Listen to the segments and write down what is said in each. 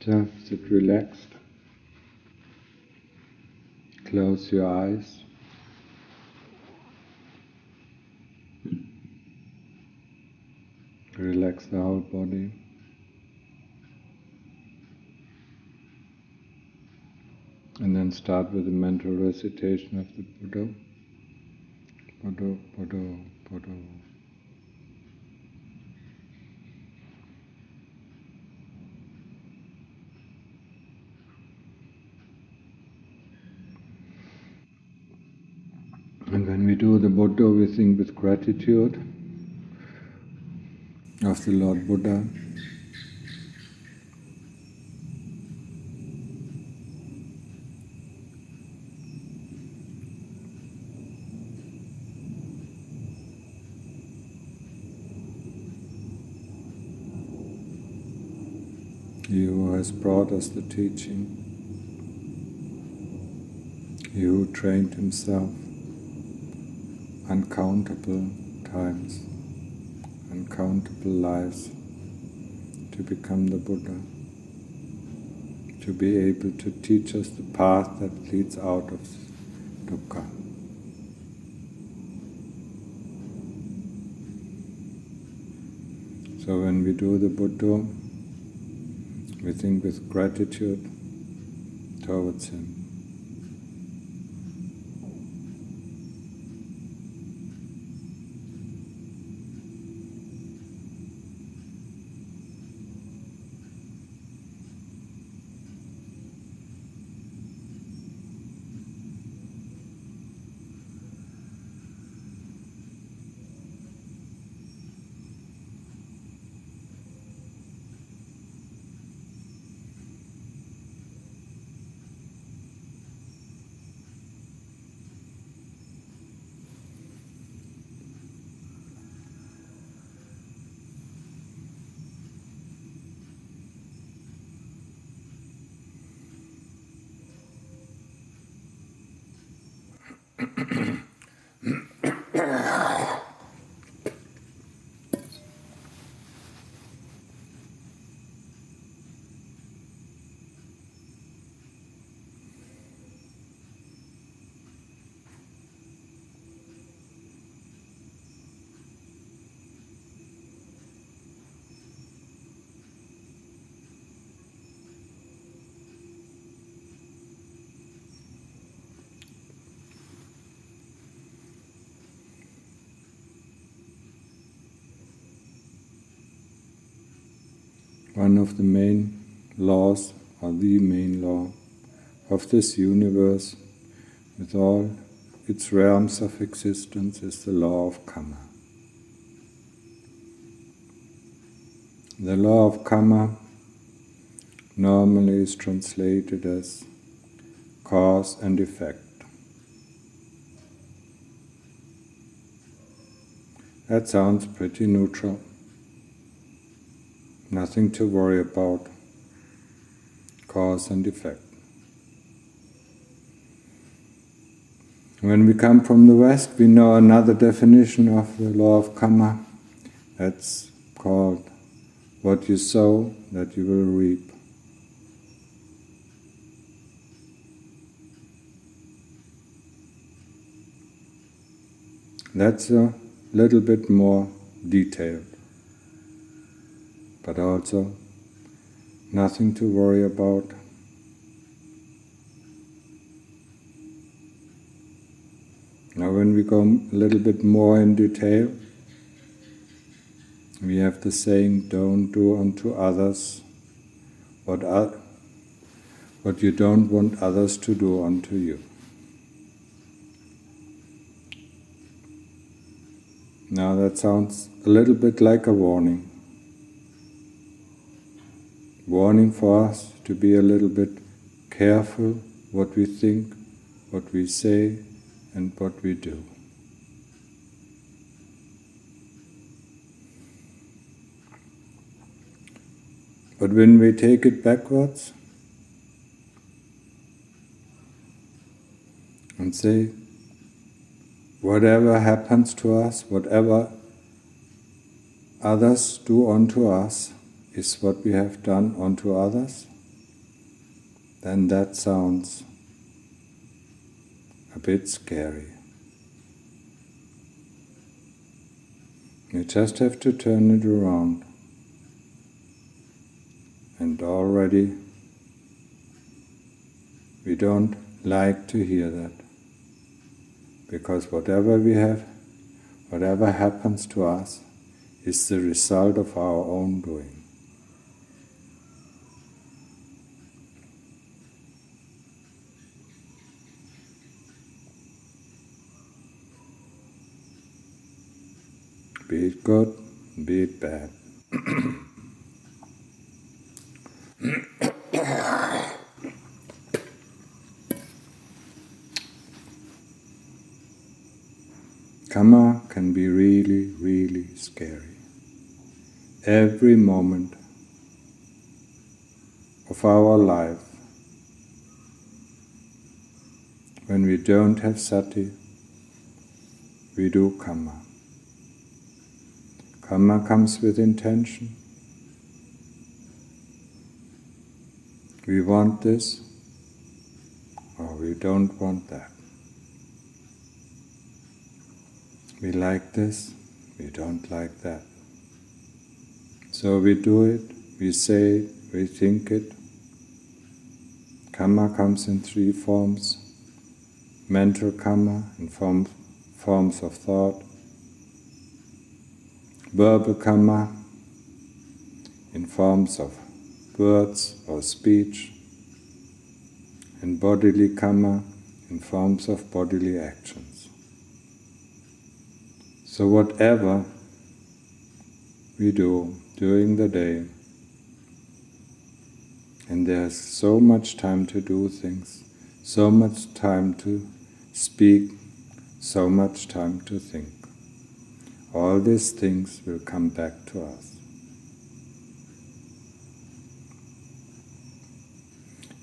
Just sit relaxed. Close your eyes. Relax the whole body. And then start with the mental recitation of the Buddho. Buddho, Buddho, Buddho. And when we do the Buddho, we think with gratitude of the Lord Buddha. He who has brought us the teaching, he who trained himself uncountable times, uncountable lives to become the Buddha, to be able to teach us the path that leads out of dukkha. So when we do the Buddho, we think with gratitude towards him. One of the main laws, or the main law, of this universe, with all its realms of existence, is the law of Kamma. The law of Kamma normally is translated as cause and effect. That sounds pretty neutral. Nothing to worry about, cause and effect. When we come from the West, we know another definition of the law of Kamma. That's called, what you sow, that you will reap. That's a little bit more detailed, but also nothing to worry about. Now when we go a little bit more in detail, we have the saying, don't do unto others what you don't want others to do unto you. Now that sounds a little bit like a warning. Warning for us to be a little bit careful what we think, what we say, and what we do. But when we take it backwards and say, whatever happens to us, whatever others do unto us, is what we have done unto others, then that sounds a bit scary. You just have to turn it around. And already we don't like to hear that. Because whatever we have, whatever happens to us, is the result of our own doing. Be it good, be it bad. Kamma can be really, really scary. Every moment of our life, when we don't have sati, we do kamma. Kamma comes with intention. We want this, or we don't want that. We like this, we don't like that. So we do it, we say it, we think it. Kamma comes in three forms. Mental kamma in forms of thought. Verbal kamma in forms of words or speech. And bodily kamma in forms of bodily actions. So whatever we do during the day, and there's so much time to do things, so much time to speak, so much time to think. All these things will come back to us.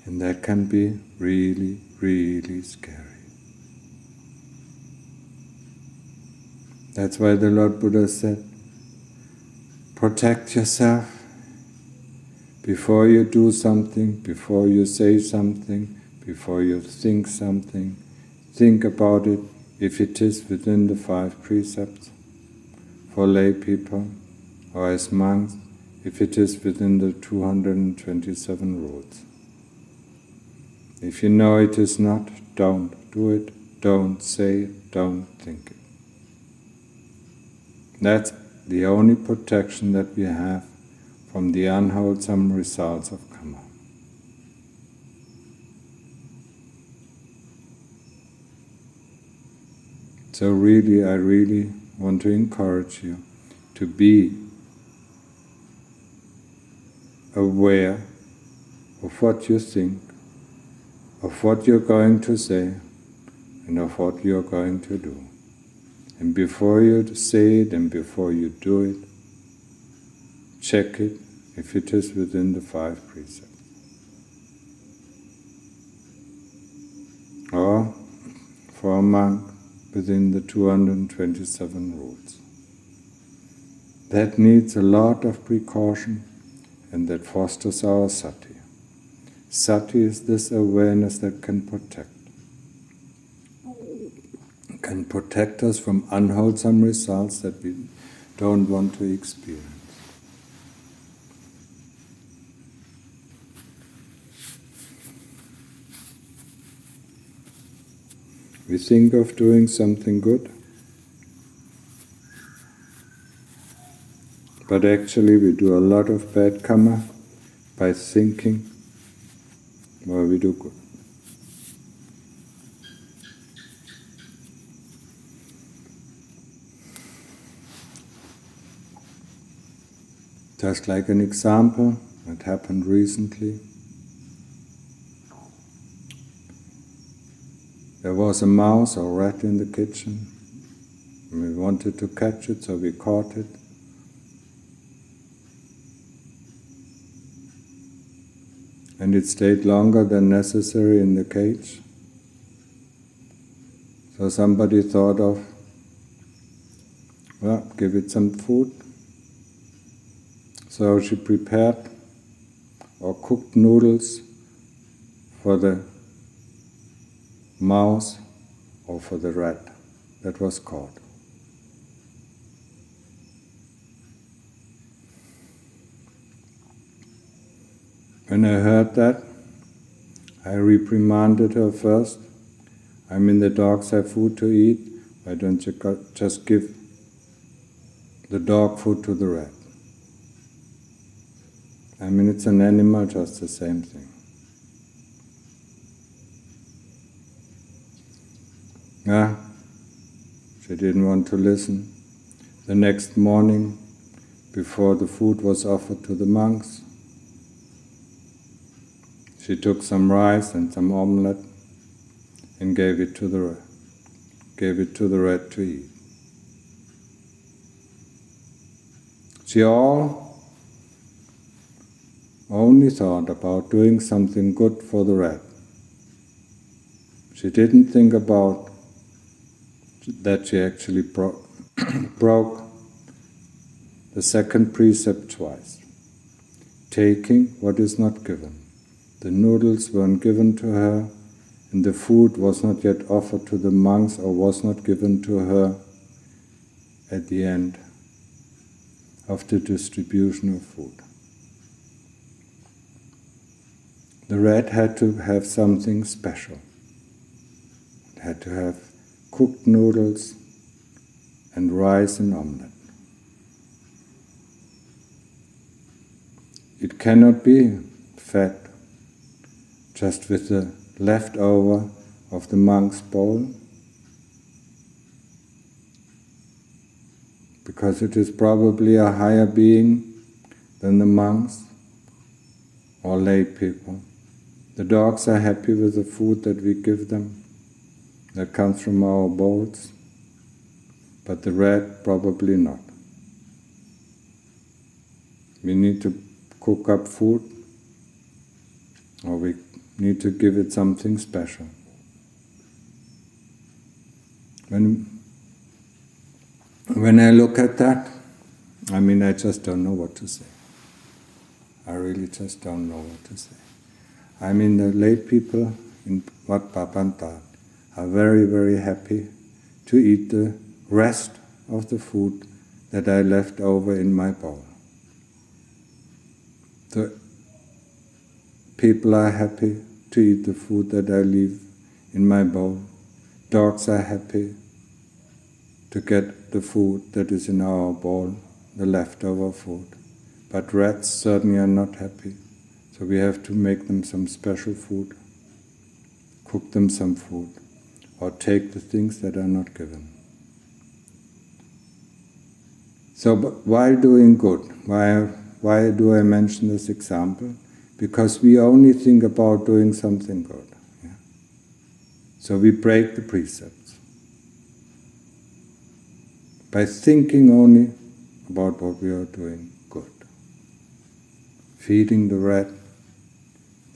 And that can be really, really scary. That's why the Lord Buddha said, protect yourself before you do something, before you say something, before you think something. Think about it if it is within the 5 precepts for lay people, or as monks, if it is within the 227 rules. If you know it is not, don't do it, don't say it, don't think it. That's the only protection that we have from the unwholesome results of Kamma. So really, I really want to encourage you to be aware of what you think, of what you're going to say, and of what you're going to do. And before you say it and before you do it, check it if it is within the 5 precepts. Or, for a monk, within the 227 rules. That needs a lot of precaution, and that fosters our sati. Sati is this awareness that can protect us from unwholesome results that we don't want to experience. We think of doing something good, but actually we do a lot of bad kamma by thinking while we do good. Just like an example that happened recently. There was a mouse or rat in the kitchen, and we wanted to catch it, so we caught it. And it stayed longer than necessary in the cage. So somebody thought of, well, give it some food. So she prepared or cooked noodles for the mouse or for the rat that was caught. When I heard that, I reprimanded her first. I mean, the dogs have food to eat. Why don't you just give the dog food to the rat? I mean, it's an animal, just the same thing. Yeah, she didn't want to listen. The next morning, before the food was offered to the monks, she took some rice and some omelette and gave it to the rat to eat. She only thought about doing something good for the rat. She didn't think about that she actually broke the second precept twice, taking what is not given. The noodles weren't given to her, and the food was not yet offered to the monks or was not given to her at the end of the distribution of food. The rat had to have something special. It had to have cooked noodles and rice and omelette. It cannot be fed just with the leftover of the monk's bowl, because it is probably a higher being than the monks or lay people. The dogs are happy with the food that we give them, that comes from our bowls, but the rat probably not. We need to cook up food, or we need to give it something special. When I look at that, I mean, I just don't know what to say. I really just don't know what to say. I mean, the lay people in Wat Pu Khong Thong are very, very happy to eat the rest of the food that I left over in my bowl. The people are happy to eat the food that I leave in my bowl. Dogs are happy to get the food that is in our bowl, the leftover food. But rats certainly are not happy. So we have to make them some special food, cook them some food, or take the things that are not given. So while doing good, why do I mention this example? Because we only think about doing something good. Yeah? So we break the precepts by thinking only about what we are doing good. Feeding the rat,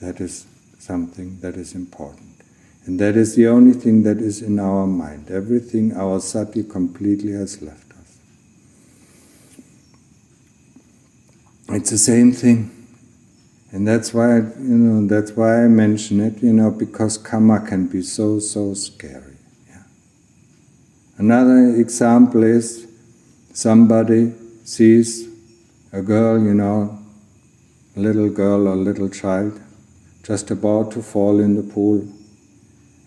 that is something that is important. And that is the only thing that is in our mind. Everything, our sati completely has left us. It's the same thing. And that's why, that's why I mention it, because Kamma can be so, so scary. Yeah. Another example is somebody sees a girl, a little girl or little child, just about to fall in the pool.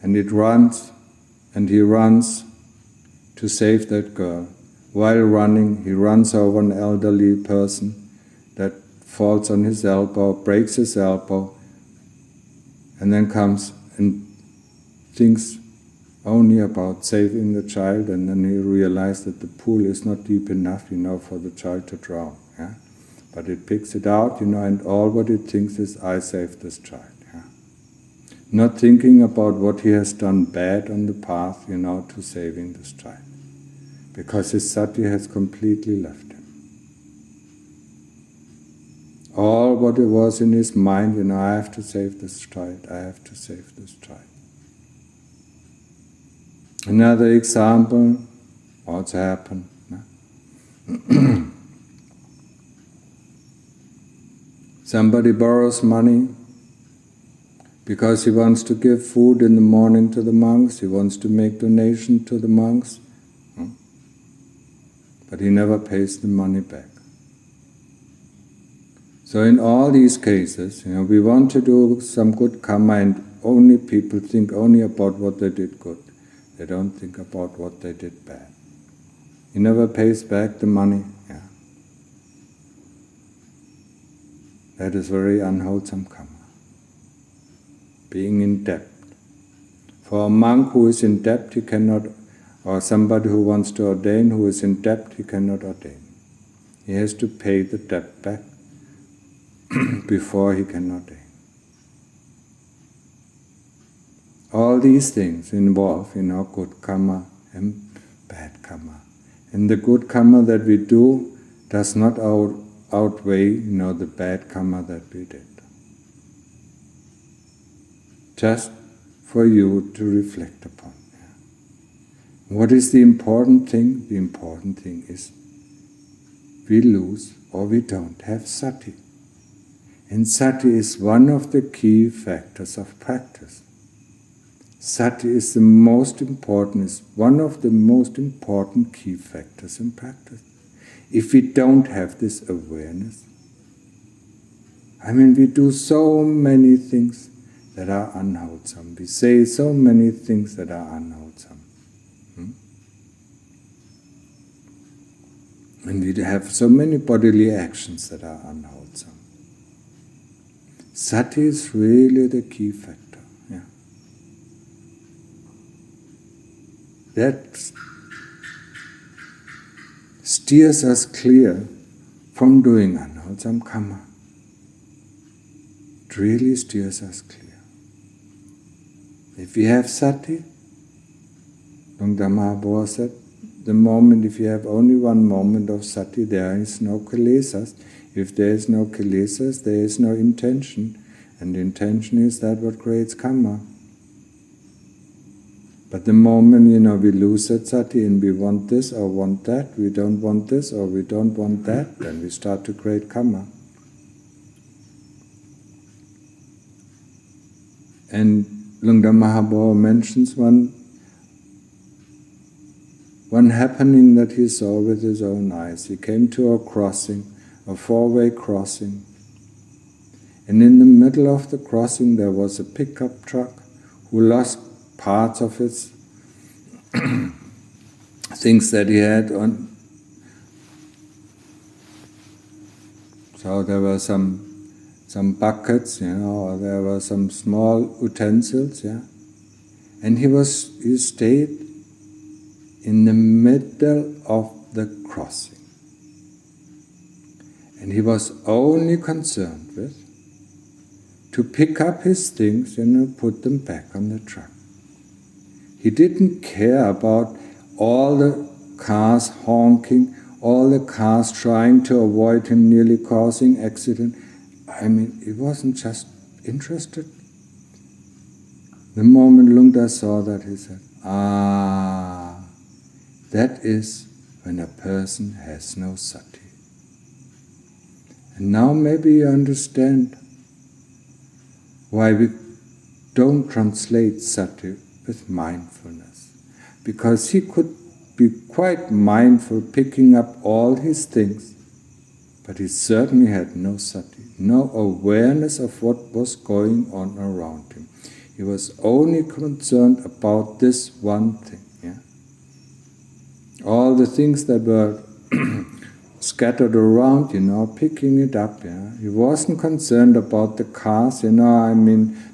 And he runs to save that girl. While running, he runs over an elderly person that falls on his elbow, breaks his elbow, and then comes and thinks only about saving the child, and then he realizes that the pool is not deep enough, for the child to drown. Yeah? But it picks it out, and all what it thinks is, I saved this child. Yeah? Not thinking about what he has done bad on the path, to saving this child. Because his sati has completely left him. All what it was in his mind, I have to save this child, I have to save this child. Another example, what's happened? Somebody borrows money because he wants to give food in the morning to the monks, he wants to make donation to the monks, but he never pays the money back. So in all these cases, we want to do some good karma, and only people think only about what they did good. They don't think about what they did bad. He never pays back the money. That is very unwholesome karma. Being in debt. For a monk who is in debt, he cannot, or somebody who wants to ordain who is in debt, he cannot ordain. He has to pay the debt back before he can ordain. All these things involve, good karma and bad karma. And the good karma that we do does not outweigh, the bad karma that we did. Just for you to reflect upon. What is the important thing? The important thing is we lose or we don't have sati. And sati is one of the key factors of practice. Sati is the most important, is one of the most important key factors in practice. If we don't have this awareness, we do so many things that are unwholesome. We say so many things that are unwholesome. And we have so many bodily actions that are unwholesome. Sati is really the key factor. That steers us clear from doing unwholesome karma. It really steers us clear. If we have sati, Dhamma Buddho said, the moment, if you have only one moment of sati, there is no kilesas. If there is no kilesas, there is no intention. And intention is that what creates karma. But the moment, we lose that sati and we want this or want that, we don't want this or we don't want that, then we start to create karma. And Lungda Mahabodho mentions one happening that he saw with his own eyes. He came to a crossing, a four-way crossing. And in the middle of the crossing there was a pickup truck who lost parts of its things that he had on. So there were some buckets, or there were some small utensils, And he stayed in the middle of the crossing. And he was only concerned with to pick up his things, put them back on the truck. He didn't care about all the cars honking, all the cars trying to avoid him nearly causing accident. He wasn't just interested. The moment Lungda saw that, he said, that is when a person has no sati. And now maybe you understand why we don't translate sati with mindfulness. Because he could be quite mindful, picking up all his things, but he certainly had no sati, no awareness of what was going on around him. He was only concerned about this one thing. All the things that were scattered around, picking it up. He wasn't concerned about the cars,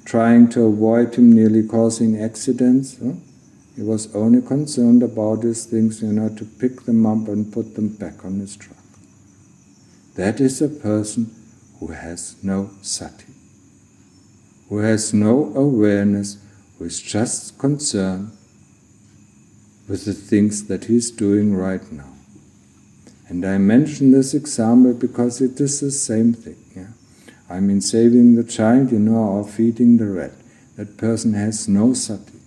trying to avoid him nearly causing accidents. He was only concerned about his things, to pick them up and put them back on his truck. That is a person who has no sati, who has no awareness, who is just concerned with the things that he's doing right now. And I mention this example because it is the same thing. Saving the child, or feeding the rat. That person has no sati.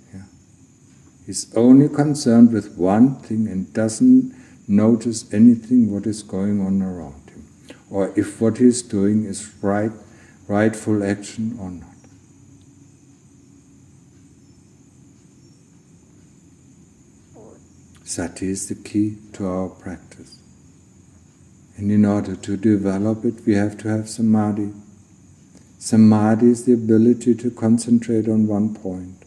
He's only concerned with one thing and doesn't notice anything what is going on around him, or if what he's doing is rightful action or not. Sati is the key to our practice. And in order to develop it, we have to have samadhi. Samadhi is the ability to concentrate on one point.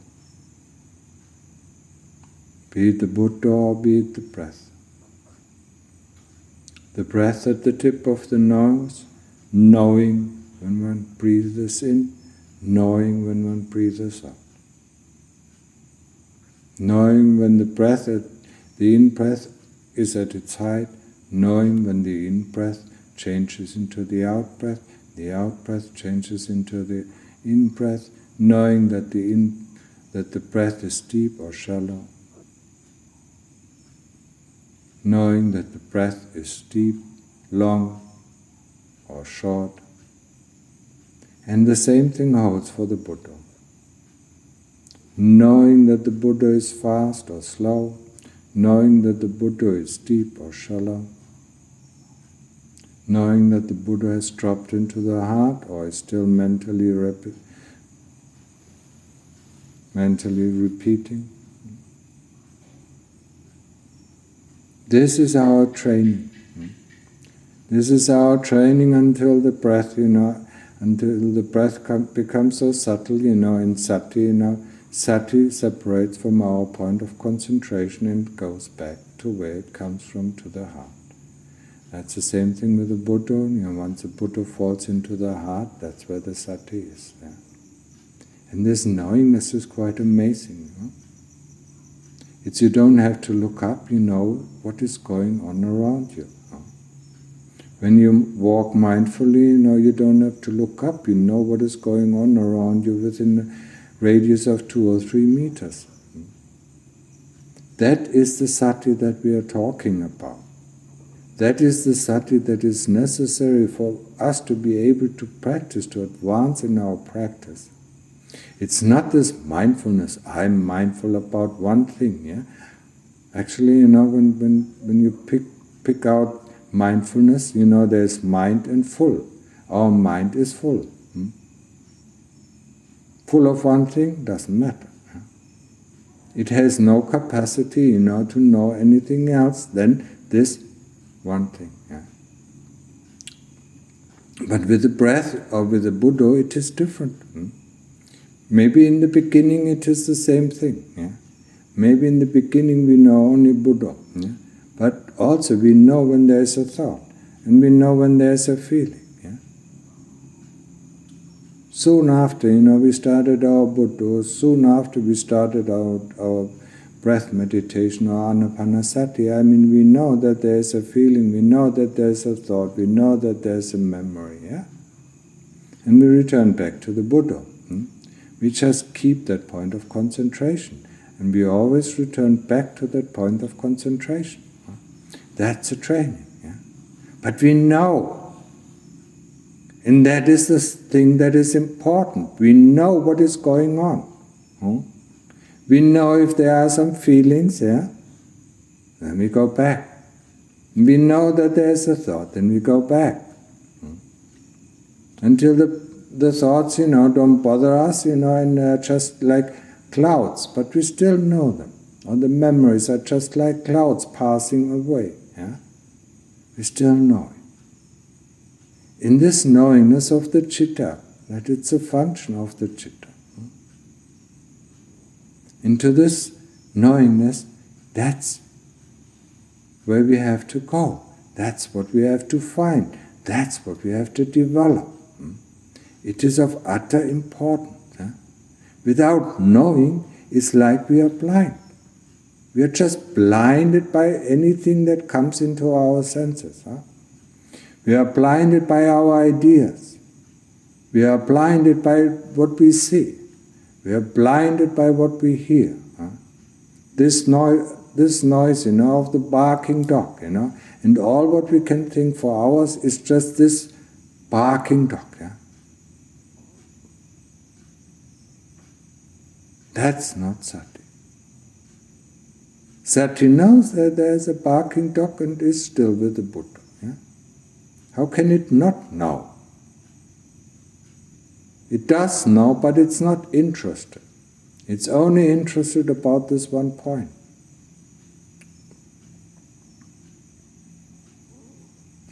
Be it the Buddha or be it the breath. The breath at the tip of the nose, knowing when one breathes in, knowing when one breathes out. Knowing when the in-breath is at its height, knowing when the in-breath changes into the out-breath changes into the in-breath, knowing that the breath is deep or shallow, knowing that the breath is deep, long or short. And the same thing holds for the Buddha. Knowing that the Buddha is fast or slow, knowing that the Buddha is deep or shallow, knowing that the Buddha has dropped into the heart or is still mentally repeating. This is our training. This is our training until the breath, until the breath becomes so subtle, in sati, sati separates from our point of concentration and goes back to where it comes from, to the heart. That's the same thing with the Buddha. Once the Buddha falls into the heart, that's where the sati is. Yeah? And this knowingness is quite amazing. It's you don't have to look up, you know what is going on around you. When you walk mindfully, you don't have to look up, you know what is going on around you within a radius of 2 or 3 meters. That is the sati that we are talking about. That is the sati that is necessary for us to be able to practice, to advance in our practice. It's not this mindfulness, I'm mindful about one thing. Yeah? Actually, when you pick out mindfulness, there's mind and full. Our mind is full. Full of one thing doesn't matter. It has no capacity, to know anything else than this one thing. Yeah. But with the breath or with the Buddha, it is different. Maybe in the beginning it is the same thing. Yeah. Maybe in the beginning we know only Buddha. Yeah. But also we know when there is a thought, and we know when there is a feeling. Yeah. Soon after, we started our Buddha, soon after we started our breath meditation or anapanasati, we know that there is a feeling, we know that there is a thought, we know that there is a memory. Yeah? And we return back to the Buddha. We just keep that point of concentration, and we always return back to that point of concentration. That's a training. Yeah? But we know, and that is the thing that is important. We know what is going on. We know if there are some feelings, then we go back. We know that there is a thought, then we go back. Until the thoughts, don't bother us, and they're just like clouds, but we still know them. Or the memories are just like clouds passing away. Yeah? We still know it. In this knowingness of the citta, that it's a function of the citta. Into this knowingness, that's where we have to go. That's what we have to find. That's what we have to develop. It is of utter importance. Without knowing, it's like we are blind. We are just blinded by anything that comes into our senses. We are blinded by our ideas. We are blinded by what we see. We are blinded by what we hear. This noise, of the barking dog, and all what we can think for hours is just this barking dog. Yeah? That's not sati. Sati knows that there is a barking dog and is still with the Buddha. Yeah? How can it not know? It does know, but it's not interested. It's only interested about this one point.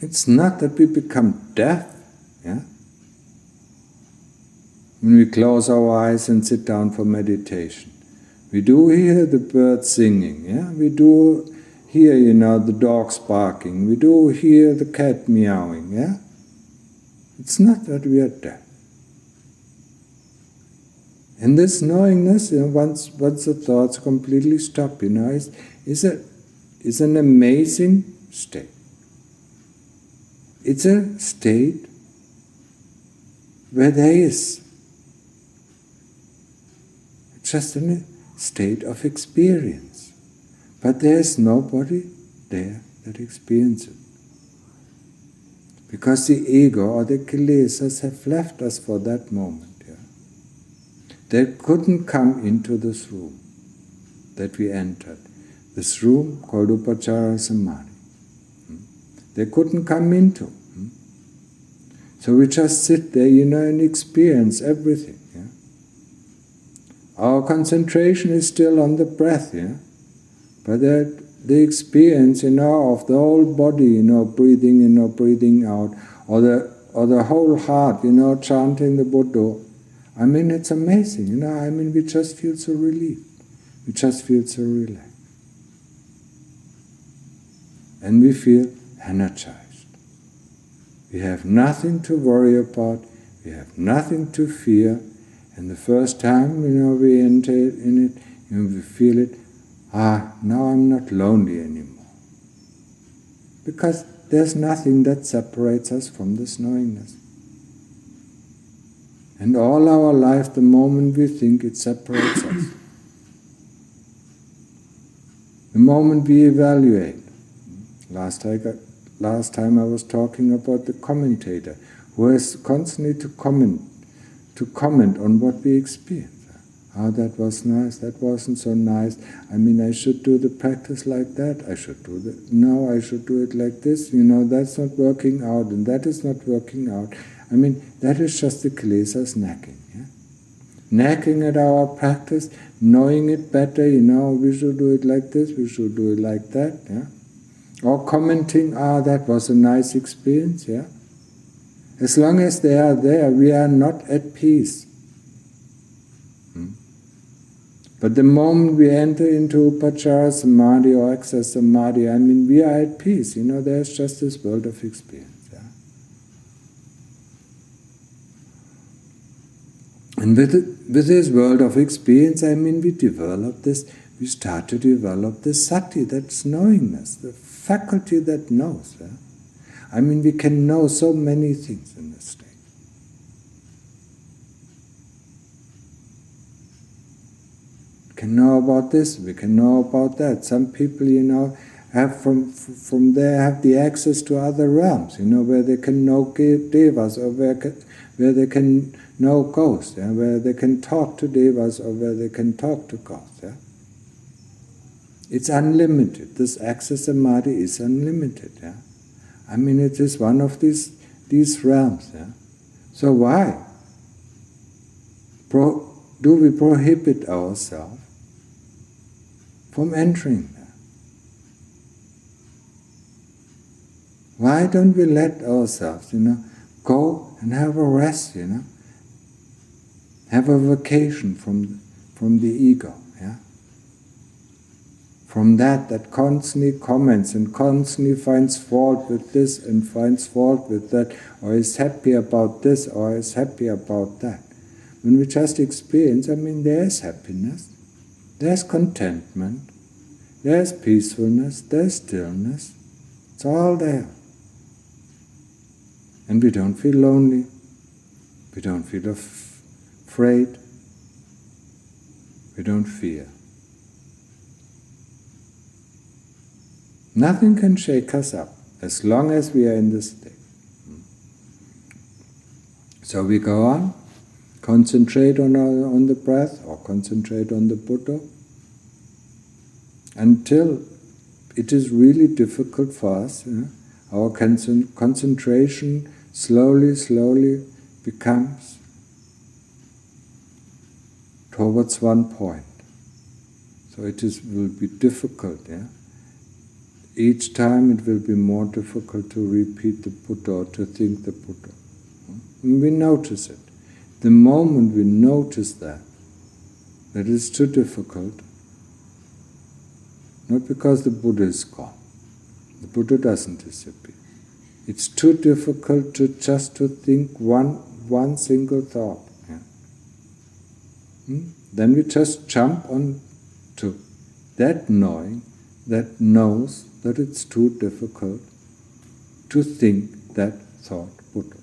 It's not that we become deaf, yeah? When we close our eyes and sit down for meditation. We do hear the birds singing, yeah? We do hear, the dogs barking. We do hear the cat meowing, yeah? It's not that we are deaf. And this knowingness, once the thoughts completely stop, is an amazing state. It's a state where there is just a state of experience. But there's nobody there that experiences it. Because the ego or the kilesas have left us for that moment. Yeah? They couldn't come into this room that we entered. This room called Upachara Samadhi. They couldn't come into. So we just sit there, and experience everything. Yeah? Our concentration is still on the breath, yeah? But the experience, of the whole body, breathing in or breathing out, or the whole heart, chanting the Buddho. It's amazing, we just feel so relieved. We just feel so relaxed. And we feel energized. We have nothing to worry about, we have nothing to fear, and the first time, we enter in it, we feel it, now I'm not lonely anymore. Because there's nothing that separates us from this knowingness. And all our life, the moment we think, it separates us. The moment we evaluate. Last time I was talking about the commentator, who has constantly to comment on what we experience. That was nice, that wasn't so nice. I should do the practice like that, I should do that. No, I should do it like this, that's not working out, and that is not working out. That is just the kilesas nagging. Yeah? Nagging at our practice, knowing it better, we should do it like this, we should do it like that. Yeah? Or commenting, that was a nice experience. Yeah? As long as they are there, we are not at peace. But the moment we enter into Upachara Samadhi or Access Samadhi, we are at peace. There's just this world of experience. Yeah? And with this world of experience, we start to develop this sati, that's knowingness, the faculty that knows. Yeah? We can know so many things in this state. We can know about this, we can know about that. Some people, have from there have the access to other realms, where they can know devas, or where they can know ghosts, yeah? Where they can talk to devas, or where they can talk to ghosts. Yeah? It's unlimited. This access samadhi is unlimited. Yeah? It is one of these realms. Yeah? So why do we prohibit ourselves from entering there? Why don't we let ourselves, go and have a rest, have a vacation from the ego, yeah? From that constantly comments and constantly finds fault with this and finds fault with that, or is happy about this or is happy about that. When we just experience, there's happiness, there's contentment, there's peacefulness, there's stillness. It's all there. And we don't feel lonely, we don't feel afraid, we don't fear. Nothing can shake us up as long as we are in this state. So we go on, concentrate on the breath or concentrate on the Buddho until it is really difficult for us. Our concentration slowly becomes towards one point. So will be difficult. Yeah? each time it will be more difficult to repeat the Buddha or to think the Buddha. And we notice it. The moment we notice that it's too difficult, not because the Buddha is gone. The Buddha doesn't disappear. It's too difficult to think one single thought. Yeah? Then we just jump on to that knowing that knows that it's too difficult to think that thought Buddha.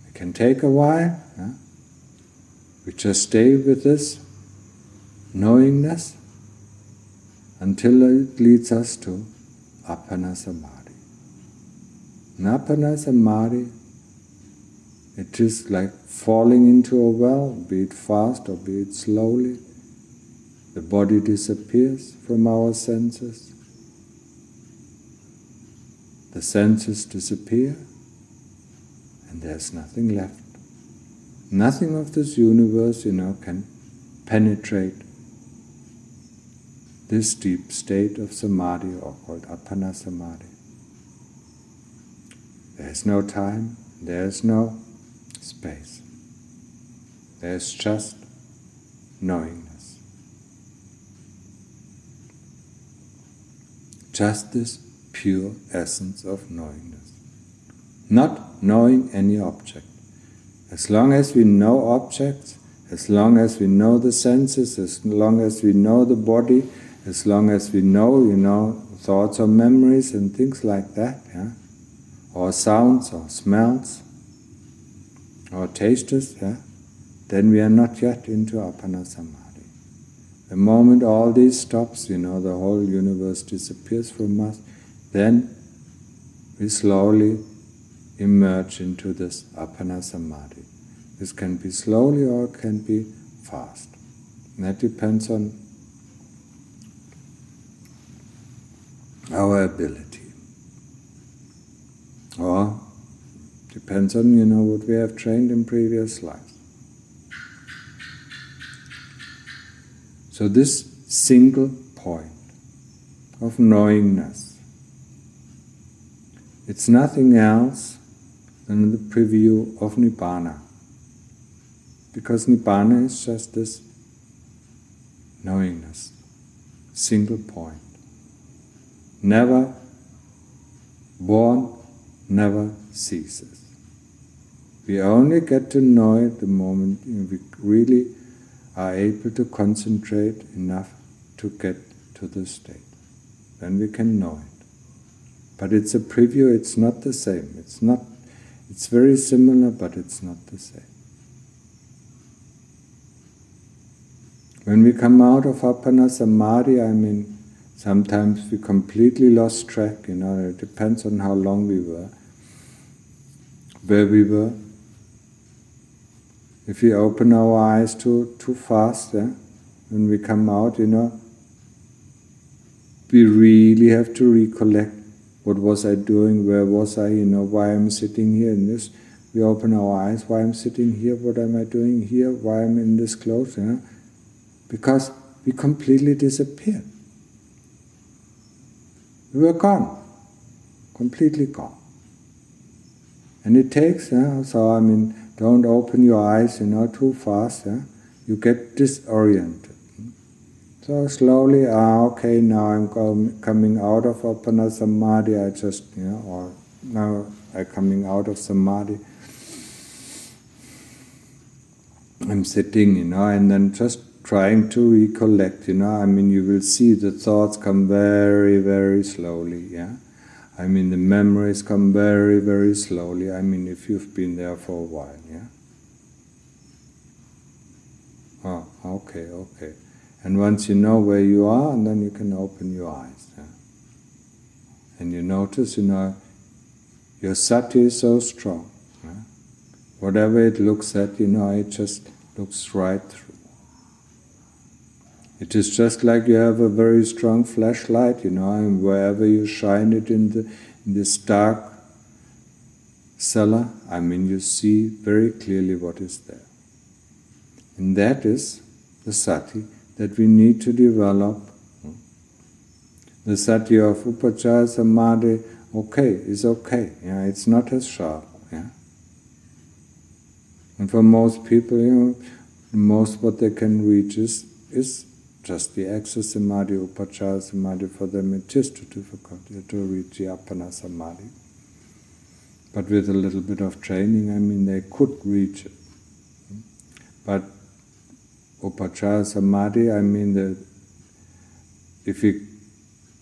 It can take a while. Yeah? We just stay with this knowingness until it leads us to Appana Samadhi. In Appana Samadhi, it is like falling into a well, be it fast or be it slowly. The body disappears from our senses. The senses disappear, and there's nothing left. Nothing of this universe, can penetrate this deep state of samadhi, or called Appana Samadhi. There is no time, there is no space. There is just knowingness. Just this pure essence of knowingness. Not knowing any object. As long as we know objects, as long as we know the senses, as long as we know the body, as long as we know, thoughts or memories and things like that, yeah? Or sounds or smells or tastes, yeah? Then we are not yet into Appana Samadhi. The moment all this stops, the whole universe disappears from us, then we slowly emerge into this Appana Samadhi. This can be slowly or it can be fast. And that depends on our ability. Or depends on, what we have trained in previous lives. So this single point of knowingness, it's nothing else than the preview of Nibbana. Because Nibbana is just this knowingness, single point. Never born, never ceases. We only get to know it the moment we really are able to concentrate enough to get to this state. Then we can know it. But it's a preview, it's not the same. It's very similar, but it's not the same. When we come out of Appana Samadhi, sometimes we completely lost track, it depends on how long we were, where we were. If we open our eyes too fast, when we come out, we really have to recollect what was I doing, where was I, why I'm sitting here in this. We open our eyes, why I'm sitting here, what am I doing here, why I'm in this clothes, Because we completely disappeared. We were gone, completely gone. And it takes, don't open your eyes, too fast. You get disoriented. So slowly, okay, now I'm coming out of Appana Samadhi. Or now I'm coming out of Samadhi. I'm sitting, and then just trying to recollect, you will see the thoughts come very, very slowly, the memories come very, very slowly, if you've been there for a while, Oh, okay. And once you know where you are, and then you can open your eyes, And you notice, your sati is so strong, Whatever it looks at, it just looks right through. It is just like you have a very strong flashlight, and wherever you shine it in this dark cellar, you see very clearly what is there. And that is the sati that we need to develop. The sati of upachara samadhi, is okay. Yeah, it's not as sharp. Yeah. And for most people, the most what they can reach is just the access samadhi, upachara samadhi. For them it is too difficult to reach the Appana samadhi. But with a little bit of training, they could reach it. But upachara samadhi, if you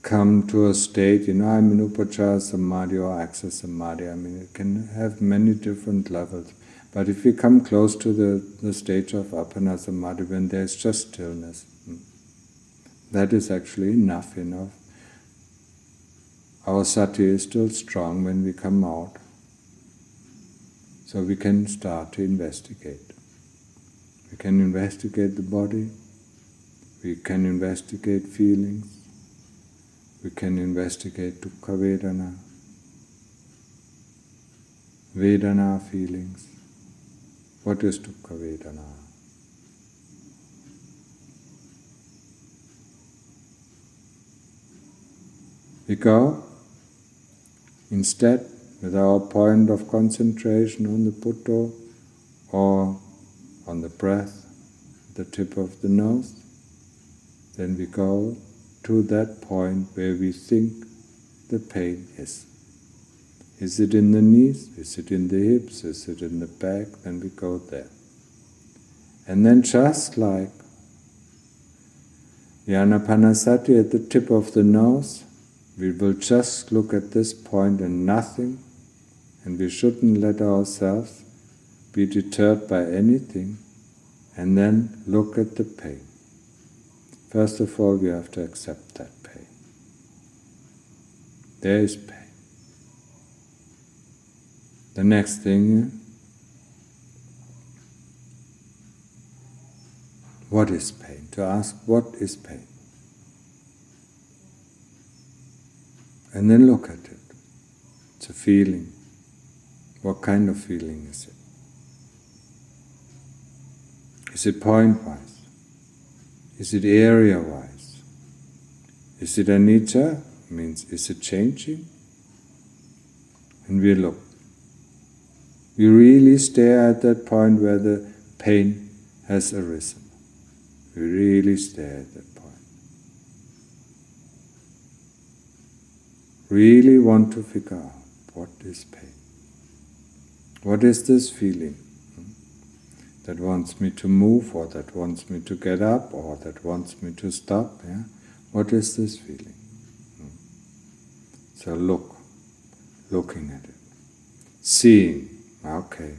come to a state, I'm in upachara samadhi or access samadhi, it can have many different levels. But if we come close to the stage of Appana samadhi, when there's just stillness, that is actually enough. Our sati is still strong when we come out. So we can start to investigate. We can investigate the body, we can investigate feelings, we can investigate dukkha vedana, vedana feelings. What is dukkha vedana? We go instead with our point of concentration on the Buddho or on the breath, the tip of the nose. Then we go to that point where we think the pain is. Is it in the knees? Is it in the hips? Is it in the back? Then we go there. And then just like the anapanasati at the tip of the nose, we will just look at this point and nothing, and we shouldn't let ourselves be deterred by anything, and then look at the pain. First of all, we have to accept that pain. There is pain. The next thing, what is pain? To ask, what is pain? And then look at it. It's a feeling. What kind of feeling is it? Is it point-wise? Is it area-wise? Is it anicca? Means, is it changing? And we look. We really stare at that point where the pain has arisen. We really stare at that point. Really want to figure out what is pain. What is this feeling that wants me to move, or that wants me to get up, or that wants me to stop? Yeah? What is this feeling? So looking at it, seeing. Okay.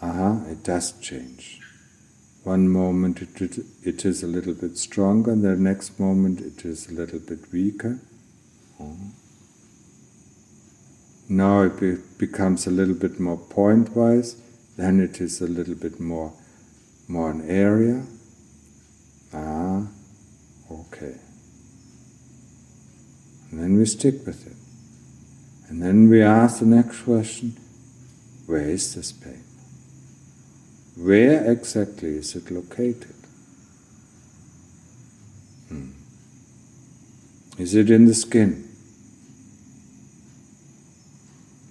It does change. One moment it is a little bit stronger, and the next moment it is a little bit weaker. Now it becomes a little bit more point-wise, then it is a little bit more an area. Okay. And then we stick with it. And then we ask the next question, where is this pain? Where exactly is it located? Is it in the skin?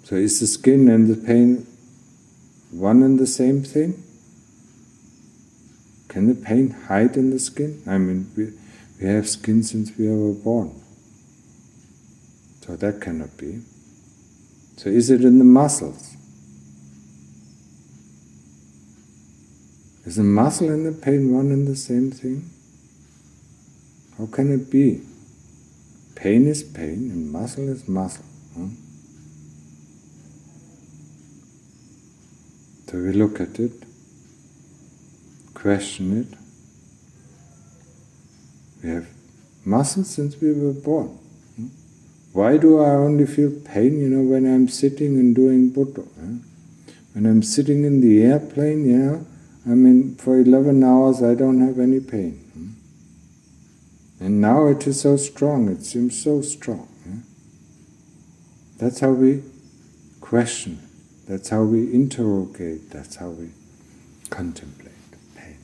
So is the skin and the pain one and the same thing? Can the pain hide in the skin? We have skin since we were born. So that cannot be. So is it in the muscles? Is the muscle and the pain one and the same thing? How can it be? Pain is pain and muscle is muscle. So we look at it, question it. We have muscles since we were born. Why do I only feel pain, when I'm sitting and doing Buddho? When I'm sitting in the airplane, for 11 hours I don't have any pain. And now it is so strong, it seems so strong. That's how we question it. That's how we interrogate, that's how we contemplate pain.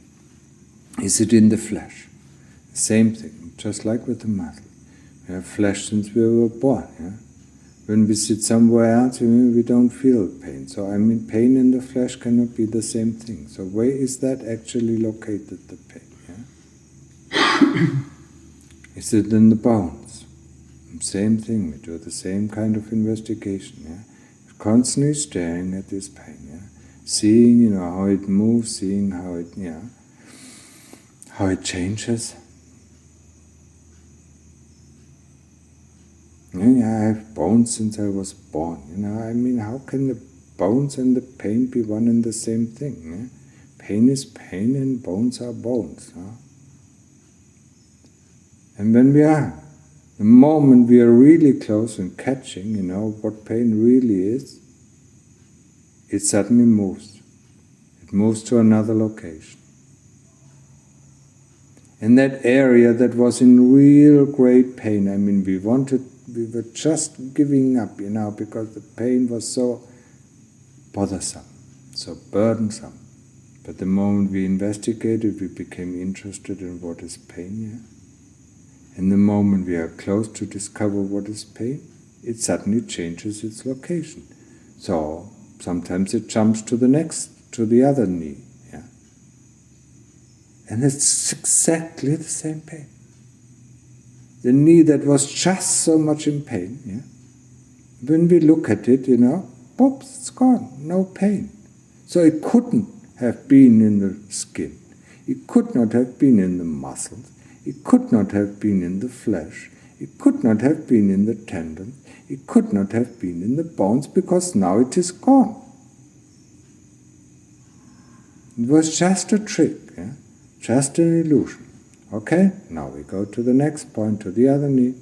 Is it in the flesh? Same thing, just like with the muscle. We have flesh since we were born. Yeah? When we sit somewhere else, we don't feel pain. So pain in the flesh cannot be the same thing. So where is that actually located, the pain? Yeah? Is it in the bones? Same thing, we do the same kind of investigation. Yeah? Constantly staring at this pain. Yeah? Seeing, how it moves, seeing how it changes. Yeah, I have bones since I was born. How can the bones and the pain be one and the same thing? Yeah? Pain is pain and bones are bones. Huh? And when the moment we are really close and catching, what pain really is, it suddenly moves. It moves to another location. In that area that was in real great pain, we were just giving up, because the pain was so bothersome, so burdensome. But the moment we investigated, we became interested in what is pain. Yeah? And the moment we are close to discover what is pain, it suddenly changes its location. So sometimes it jumps to the other knee. Yeah? And it's exactly the same pain. The knee that was just so much in pain, yeah? When we look at it, poops, it's gone, no pain. So it couldn't have been in the skin. It could not have been in the muscles. It could not have been in the flesh. It could not have been in the tendons. It could not have been in the bones, because now it is gone. It was just a trick, yeah? Just an illusion. Okay, now we go to the next point, to the other knee,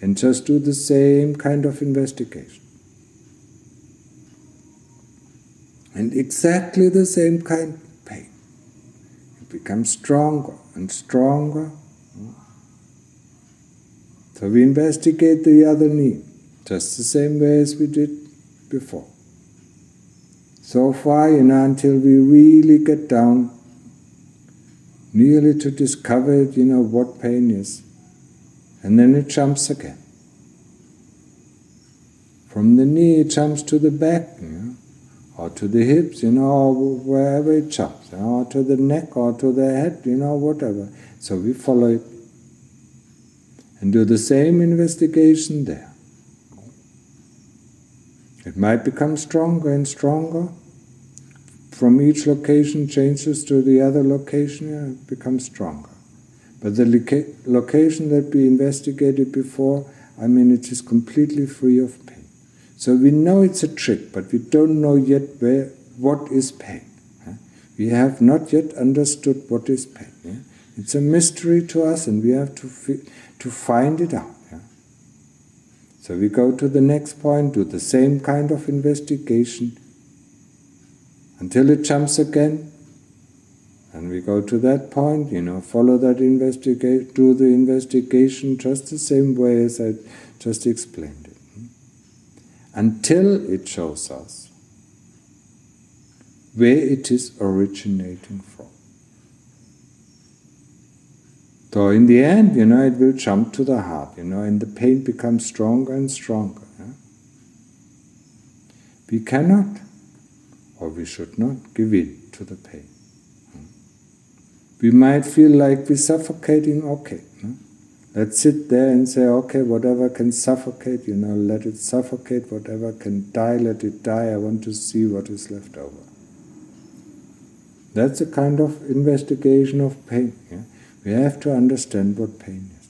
and just do the same kind of investigation. And exactly the same kind of pain. It becomes stronger and stronger. So we investigate the other knee, just the same way as we did before. So far, until we really get down, nearly to discover, what pain is. And then it jumps again. From the knee it jumps to the back, or to the hips, or wherever it jumps, or to the neck, or to the head, whatever. So we follow it. And do the same investigation there. It might become stronger and stronger. From each location changes to the other location, it becomes stronger. But the location that we investigated before, it is completely free of pain. So we know it's a trick, but we don't know yet what is pain. We have not yet understood what is pain. It's a mystery to us, and we have to find it out. So we go to the next point, do the same kind of investigation, until it jumps again, and we go to that point, follow that investigation, do the investigation just the same way as I just explained it. Until it shows us where it is originating from. So in the end, it will jump to the heart, and the pain becomes stronger and stronger. We cannot, or we should not, give in to the pain. We might feel like we're suffocating, okay. Let's sit there and say, okay, whatever can suffocate, let it suffocate, whatever can die, let it die, I want to see what is left over. That's a kind of investigation of pain. Yeah? We have to understand what pain is.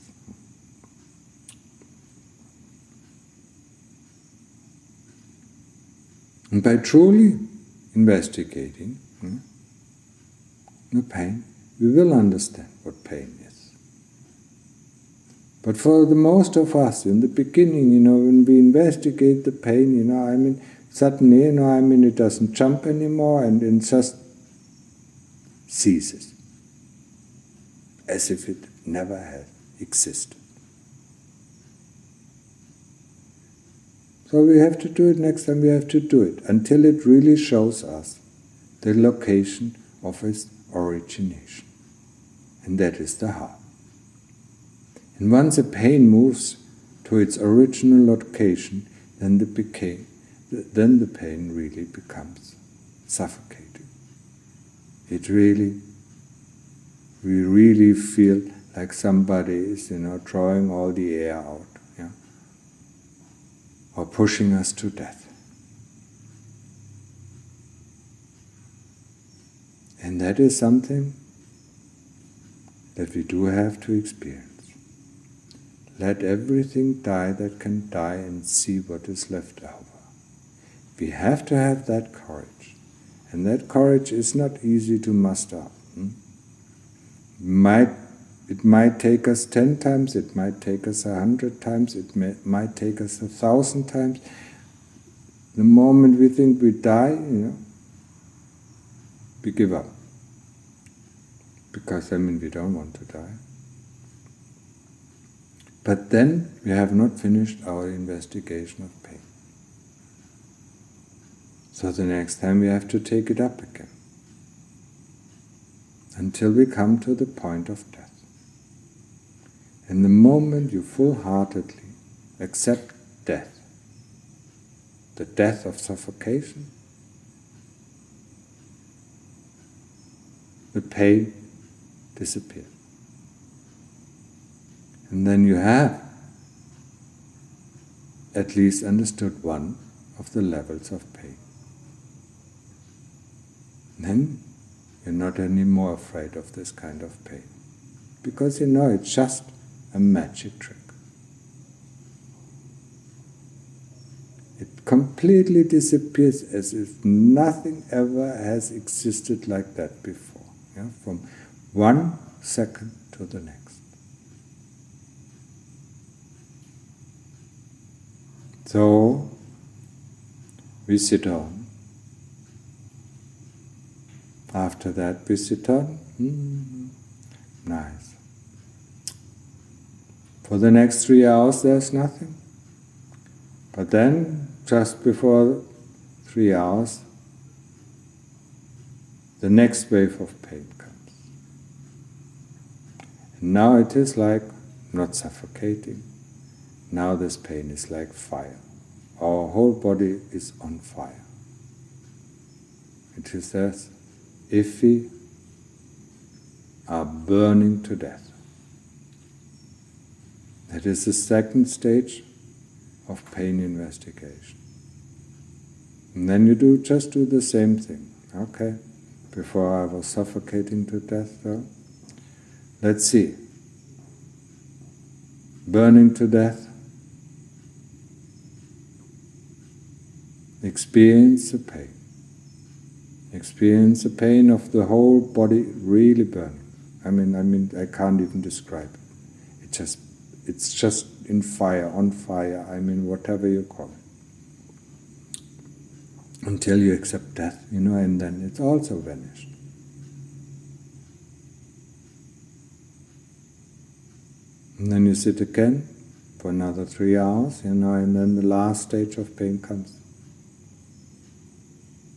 And by truly investigating the pain, we will understand what pain is. But for the most of us, in the beginning, when we investigate the pain, suddenly, it doesn't jump anymore, and it just ceases, as if it never had existed. So we have to do it next time, we have to do it, until it really shows us the location of its origination. and that is the heart. And once the pain moves to its original location, then the pain really becomes suffocating. We really feel like somebody is, drawing all the air out, or pushing us to death. And that is something that we do have to experience. Let everything die that can die and see what is left over. We have to have that courage. And that courage is not easy to muster up. It might take us 10 times, it might take us 100 times, it might take us 1,000 times. The moment we think we die, we give up. Because, we don't want to die. But then we have not finished our investigation of pain. So the next time we have to take it up again. Until we come to the point of death. And the moment you full-heartedly accept death, the death of suffocation, the pain disappears. And then you have at least understood one of the levels of pain. Then you're not anymore afraid of this kind of pain. Because it's just a magic trick. It completely disappears as if nothing ever has existed like that before. From one second to the next. So, we sit on. After that we sit on. Nice. For the next 3 hours there's nothing. But then, just before 3 hours, the next wave of pain comes. And now it is like not suffocating. Now this pain is like fire. Our whole body is on fire. It is as if we are burning to death. That is the second stage of pain investigation. And then you just do the same thing. Okay, before I was suffocating to death though. Let's see. Burning to death. Experience the pain. Experience the pain of the whole body really burning. I can't even describe it. It's just in fire, on fire, whatever you call it. Until you accept death, and then it's also vanished. And then you sit again for another 3 hours, and then the last stage of pain comes.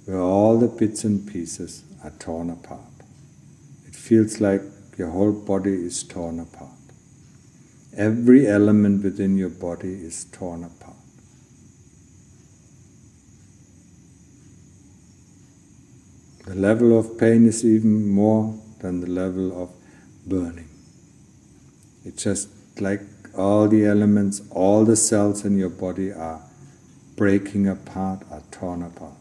Where all the bits and pieces are torn apart. It feels like your whole body is torn apart. Every element within your body is torn apart. The level of pain is even more than the level of burning. It's just like all the elements, all the cells in your body are breaking apart, are torn apart.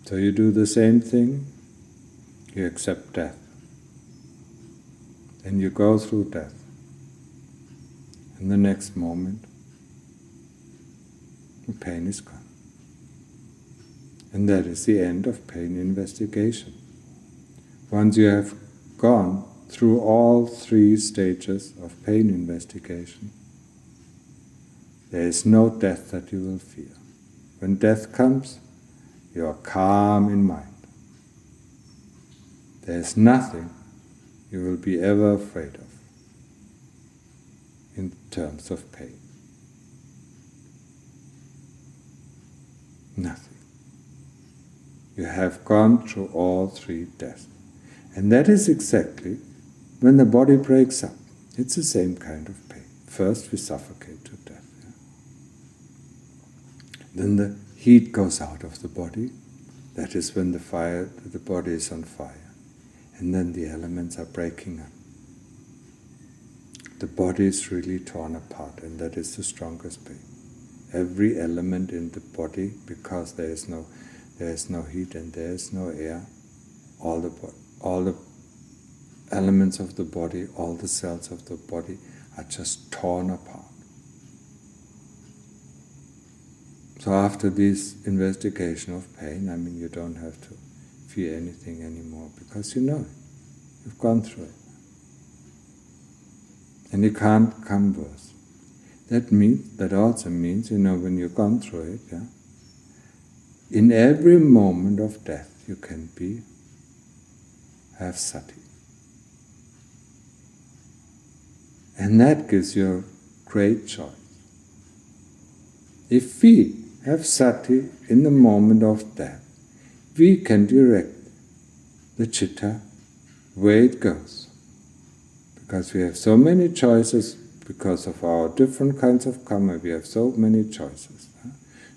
So you do the same thing, you accept death. And you go through death. In the next moment, the pain is gone. And that is the end of pain investigation. Once you have gone through all 3 stages of pain investigation, there is no death that you will fear. When death comes, you are calm in mind. There is nothing you will be ever afraid of in terms of pain. Nothing. You have gone through all three deaths. And that is exactly when the body breaks up. It's the same kind of pain. First we suffocate to death. Yeah? Then the heat goes out of the body. That is when the body is on fire. And then the elements are breaking up. The body is really torn apart, and that is the strongest pain. Every element in the body, because there is no heat and there is no air, all the elements of the body, all the cells of the body are just torn apart. So after this investigation of pain, you don't have to fear anything anymore, because you know it. You've gone through it. And you can't come worse. That also means, when you've gone through it, in every moment of death you can have sati. And that gives you a great choice. If we have sati in the moment of death, we can direct the citta where it goes. Because we have so many choices, because of our different kinds of karma, we have so many choices.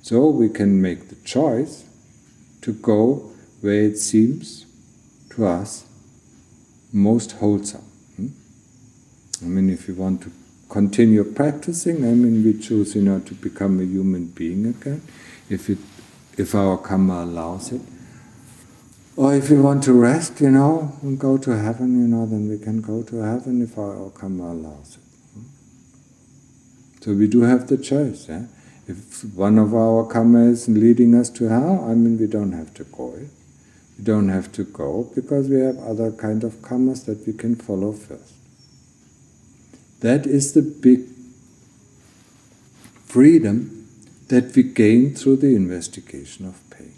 So we can make the choice to go where it seems to us most wholesome. If you want to continue practicing, we choose, to become a human being again, if our karma allows it. Or if we want to rest, and go to heaven, then we can go to heaven if our karma allows it. So we do have the choice. If one of our karma is leading us to hell, we don't have to go. We don't have to go because we have other kind of karmas that we can follow first. That is the big freedom that we gain through the investigation of pain.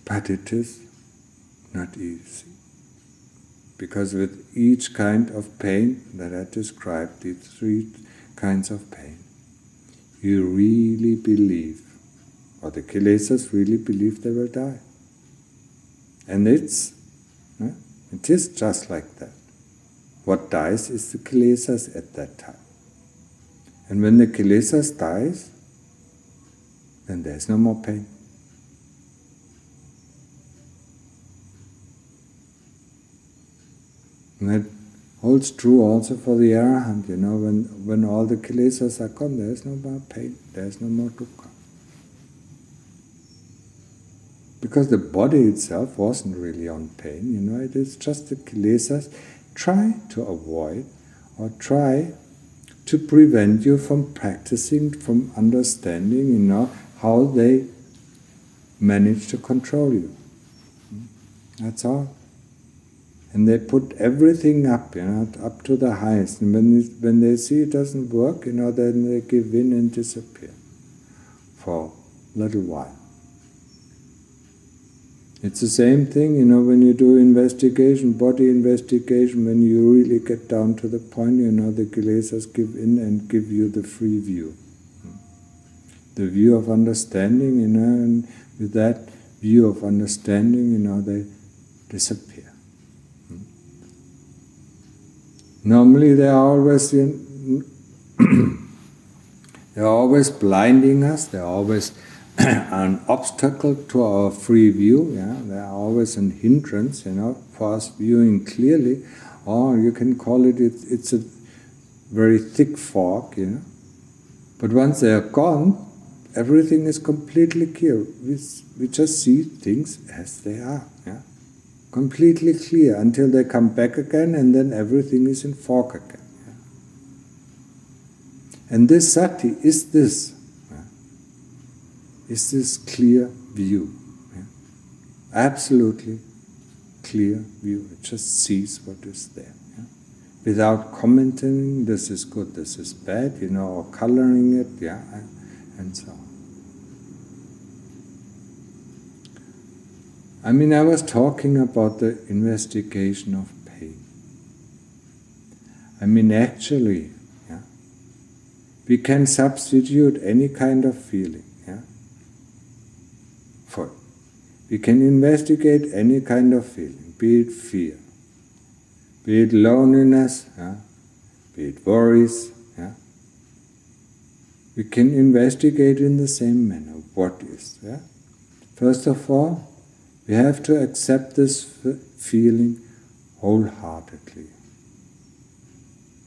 But it is not easy. Because with each kind of pain that I described, the three kinds of pain, you really believe, or the kilesas really believe they will die. And it is just like that. What dies is the kilesas at that time. And when the kilesas dies, then there's no more pain. And that holds true also for the arahant, when all the kilesas are gone, there's no more pain, there's no more dukkha. Because the body itself wasn't really on pain, it is just the kilesas try to avoid or try to prevent you from practicing, from understanding, how they manage to control you. That's all. And they put everything up, up to the highest. And when they see it doesn't work, then they give in and disappear for a little while. It's the same thing, when you do investigation, body investigation, when you really get down to the point, the kilesas give in and give you the free view. The view of understanding, and with that view of understanding, they disappear. Normally they are always they're always blinding us, they're always an obstacle to our free view, they are always an hindrance, for us viewing clearly, or you can call it's a very thick fog, But once they are gone, everything is completely clear. We just see things as they are, completely clear until they come back again, and then everything is in fog again. And this sati is this clear view, absolutely clear view. It just sees what is there, without commenting, this is good, this is bad, or coloring it, and so on. I was talking about the investigation of pain. Actually, we can substitute any kind of feeling, We can investigate any kind of feeling, be it fear, be it loneliness, be it worries. We can investigate in the same manner what is. First of all, we have to accept this feeling wholeheartedly.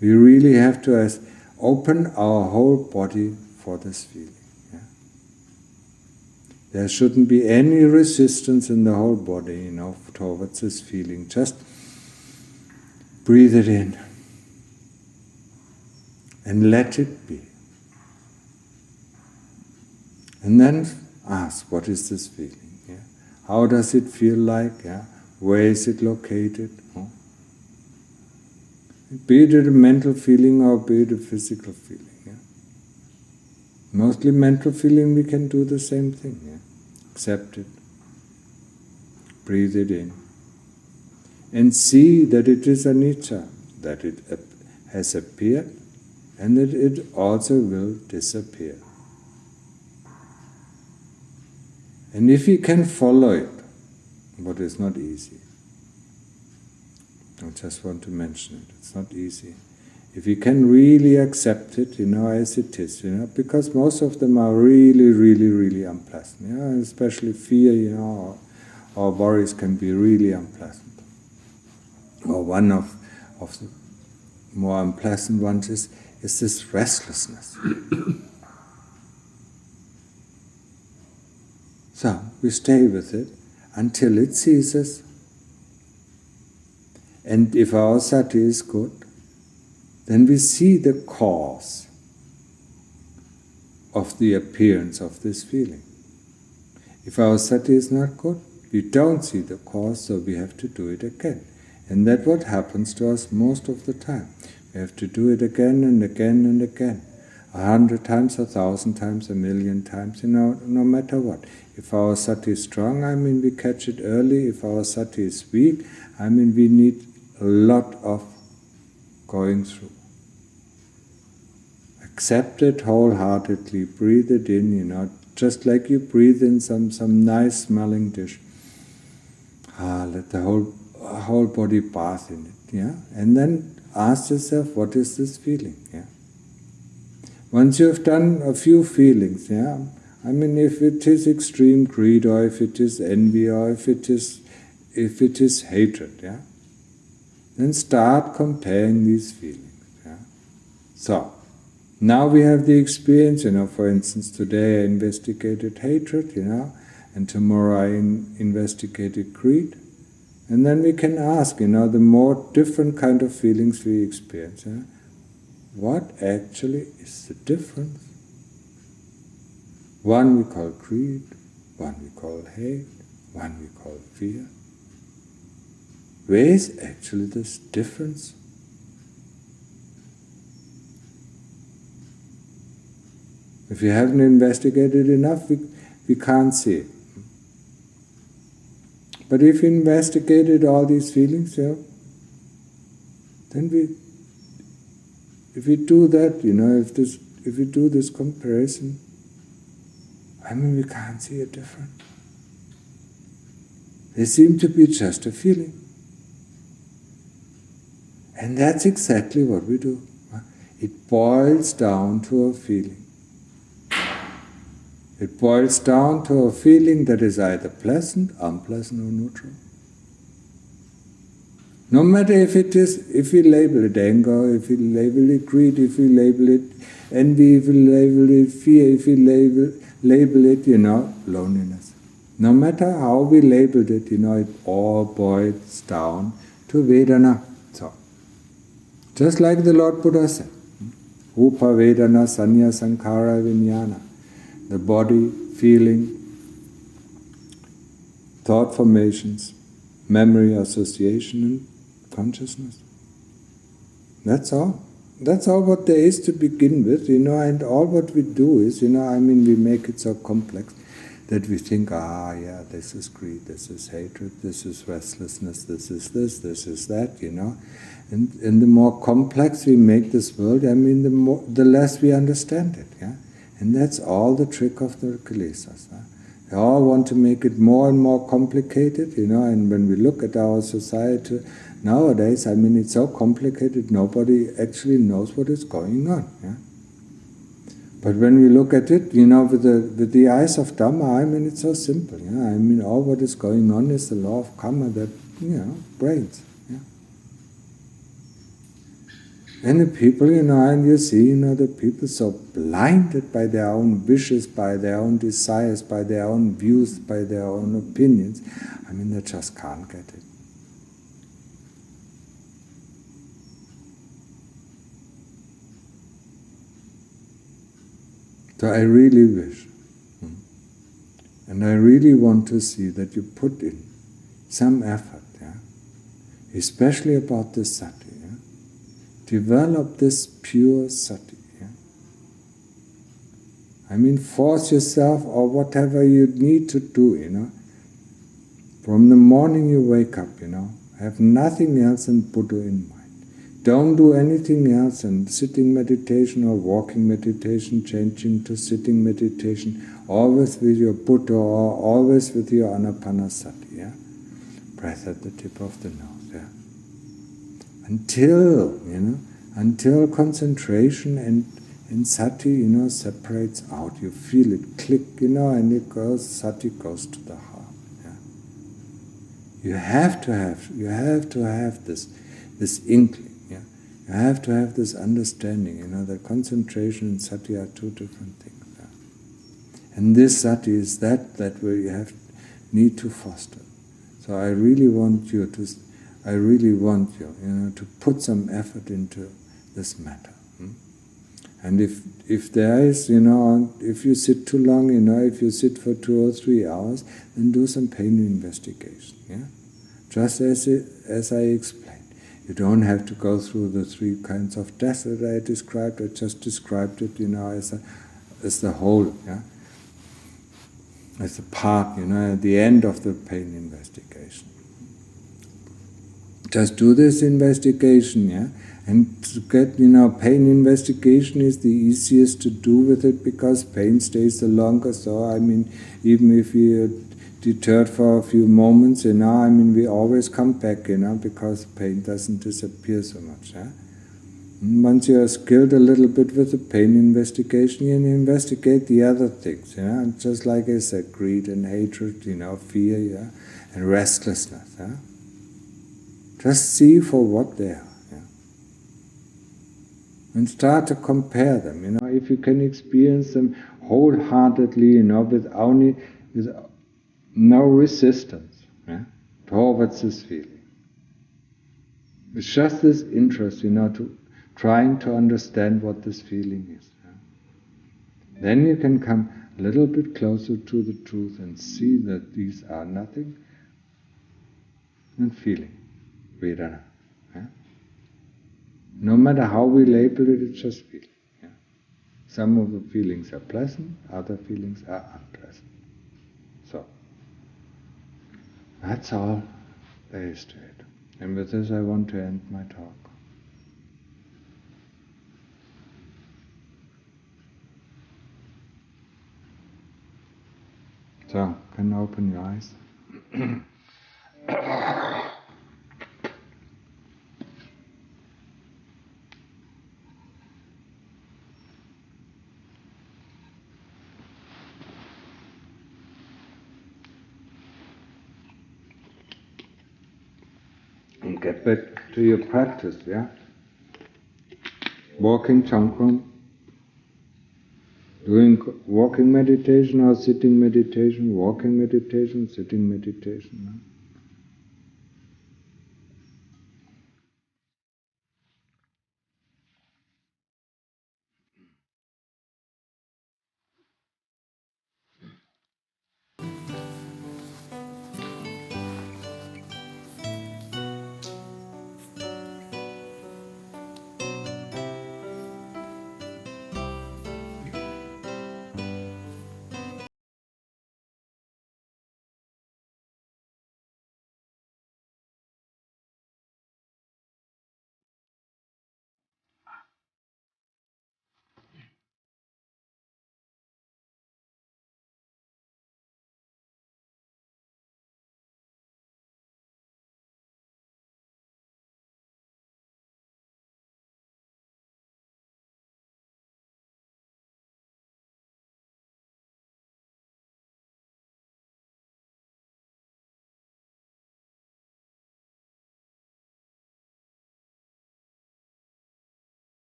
We really have to open our whole body for this feeling. There shouldn't be any resistance in the whole body, towards this feeling. Just breathe it in and let it be. And then ask, what is this feeling? How does it feel like? Where is it located? Be it a mental feeling or be it a physical feeling. Mostly mental feeling, we can do the same thing. Accept it. Breathe it in. And see that it is anicca, that it has appeared and that it also will disappear. And if we can follow it, what is not easy, I just want to mention it, it's not easy. If we can really accept it, as it is, because most of them are really, really, really unpleasant, especially fear, or worries can be really unpleasant. Or one of the more unpleasant ones is this restlessness. So, we stay with it until it ceases. And if our sati is good, then we see the cause of the appearance of this feeling. If our sati is not good, we don't see the cause, so we have to do it again. And that's what happens to us most of the time. We have to do it again and again and again. 100 times, 1,000 times, 1,000,000 times, no matter what. If our sati is strong, we catch it early. If our sati is weak, we need a lot of going through. Accept it wholeheartedly, breathe it in, just like you breathe in some nice smelling dish. Let the whole body bath in it, and then ask yourself, what is this feeling, Once you have done a few feelings, if it is extreme greed, or if it is envy, or if it is hatred, then start comparing these feelings, So, now we have the experience, for instance, today I investigated hatred, and tomorrow I investigated greed. And then we can ask, the more different kind of feelings we experience, what actually is the difference? One we call greed, one we call hate, one we call fear. Where is actually this difference? If you haven't investigated enough, we can't see it. But if you investigated all these feelings, then if we do that, if we do this comparison, we can't see a difference. They seem to be just a feeling. And that's exactly what we do. It boils down to a feeling. It boils down to a feeling that is either pleasant, unpleasant, or neutral. No matter if we label it anger, if we label it greed, if we label it envy, if we label it fear, if we label it, loneliness. No matter how we labeled it, it all boils down to Vedana. So, just like the Lord Buddha said, Rupa Vedana Sanya Sankhara Vijnana. The body, feeling, thought formations, memory, association, and consciousness. That's all. That's all what there is to begin with, and all what we do is, we make it so complex that we think, this is greed, this is hatred, this is restlessness, this is that, And the more complex we make this world, the less we understand it, And that's all the trick of the kilesas. They all want to make it more and more complicated, and when we look at our society nowadays, it's so complicated, nobody actually knows what is going on. Yeah? But when we look at it, with the eyes of Dhamma, it's so simple. Yeah? All what is going on is the law of Kamma that, brains. Yeah? And the people, and you see, the people so blinded by their own wishes, by their own desires, by their own views, by their own opinions, they just can't get it. So I really wish, and I really want to see that you put in some effort, especially about this sati. Develop this pure sati. Force yourself or whatever you need to do, From the morning you wake up, have nothing else than Buddho in mind. Don't do anything else than sitting meditation or walking meditation, changing to sitting meditation, always with your Buddho or always with your anapanasati. Breath at the tip of the nose. Until concentration and sati, separates out. You feel it click, and it goes, sati goes to the heart. You have to have this inkling. You have to have this understanding, that concentration and sati are two different things. And this sati is that we need to foster. So I really want you, to put some effort into this matter. And if there is, if you sit too long, if you sit for 2 or 3 hours, then do some pain investigation. Just as I explained. You don't have to go through the 3 kinds of death that I described. I just described it, as the whole, as a part, at the end of the pain investigation. Just do this investigation, and to get, pain investigation is the easiest to do with it because pain stays the longest. So, even if you deterred for a few moments, we always come back, because pain doesn't disappear so much. Once you are skilled a little bit with the pain investigation, you investigate the other things, just like I said, greed and hatred, fear, and restlessness. Just see for what they are. And start to compare them. If you can experience them wholeheartedly, with no resistance towards this feeling. It's just this interest, to trying to understand what this feeling is. Then you can come a little bit closer to the truth and see that these are nothing than feeling, Vedana. No matter how we label it, it's just feeling. Some of the feelings are pleasant, other feelings are unpleasant. So, that's all there is to it. And with this I want to end my talk. So, can you open your eyes? And get back to your practice, Walking Chankram, doing walking meditation or sitting meditation, walking meditation, sitting meditation.